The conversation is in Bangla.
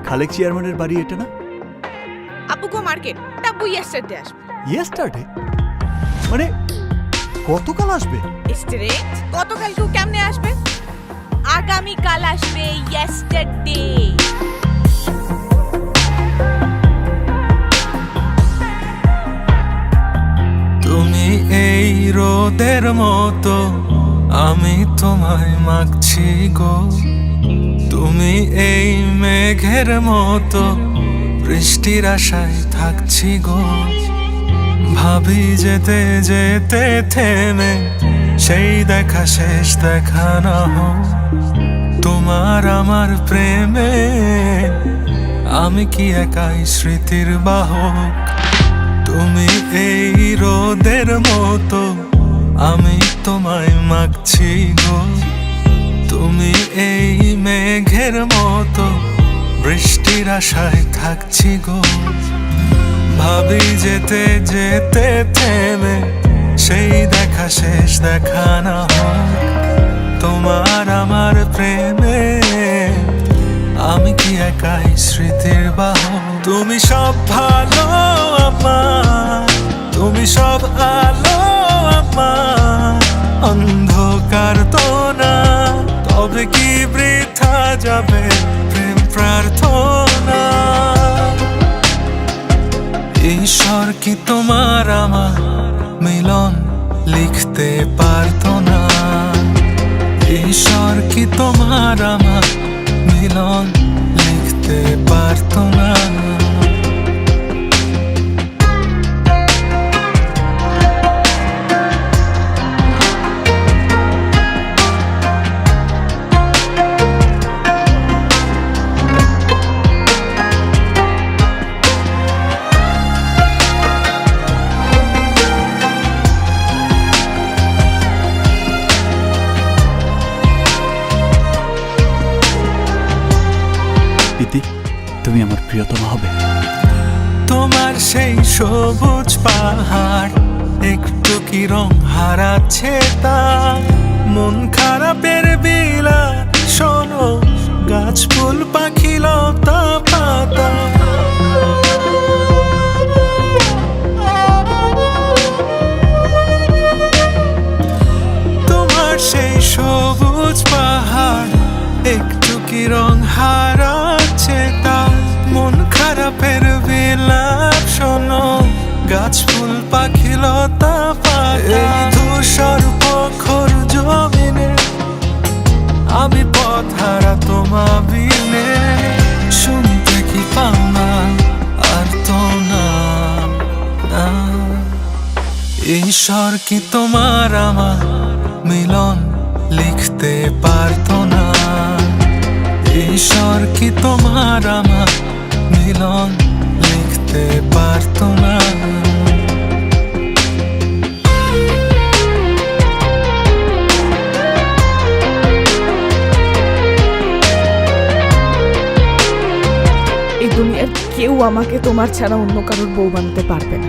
খালেক চেয়ারম্যানের বাড়ি এটা না? আব্বু মার্কেট তাব্বু ইয়েস্টারডে আসবে। ইয়েস্টারডে মানে গতকাল আসবে? স্ট্রেট গতকাল কেউ কেমনে আসবে? আগামীকাল আসবে, ইয়েস্টারডে। তুমি এই রোদের মতো, আমি তোমায় মাগছি গো। তুমি এই মেঘের মতো, বৃষ্টির আশায় থাকছি গো। ভাবি যেতে যেতে থেমে সেই দেখা শেষ দেখা না হোক। তোমার আমার প্রেমে আমি কি একাই স্মৃতির বাহক। তুমি এই রোদের মতো, আমি তোমায় মাগছি গো। তুমি এই মেঘের মতো, বৃষ্টির আশায় থাকছি গো। ভাবি যেতে যেতে থেমে সেই দেখা শেষ দেখা না হোক। তোমার আমার প্রেমে আমি কি একাই স্মৃতির বাহক। তুমি সব ভালো আমার, তুমি সব আলো আমার, অন্ধকার তো না। তবে কি বৃথা যাবে প্রেম প্রার্থনা। ঈশ্বর কি তোমার আমার মিলন লিখতে পারতো না। ঈশ্বর কি তোমার আমার মিলন লিখতে পারতো না। তুমি আমার প্রিয়তমা হবে। তোমার সেই সবুজ পাহাড় একটু কি রং হারাচ্ছে তা। মন খারাপের বিলা শোনো, গাছ ফুল পাখি লতা পাতা। তোমার সেই সবুজ পাহাড় একটু কি রং হারাচ্ছে তা। মন খারাপের বিলাপ শোনো, গাছ ফুল পাখি লতা পাতা। ধূসর প্রখর জমিনে আমি পথ হারা তোমা বিনে। শুনতে কি পাও না আর তো না। ঈশ্বর কি তোমার আমার মিলন লিখতে পারতো না। ঈশ্বর কি তোমার আমার মিলন লিখতে পারতো না। এই দুনিয়ার কেউ আমাকে তোমার ছাড়া অন্য কারোর বউ বানাতে পারবে না।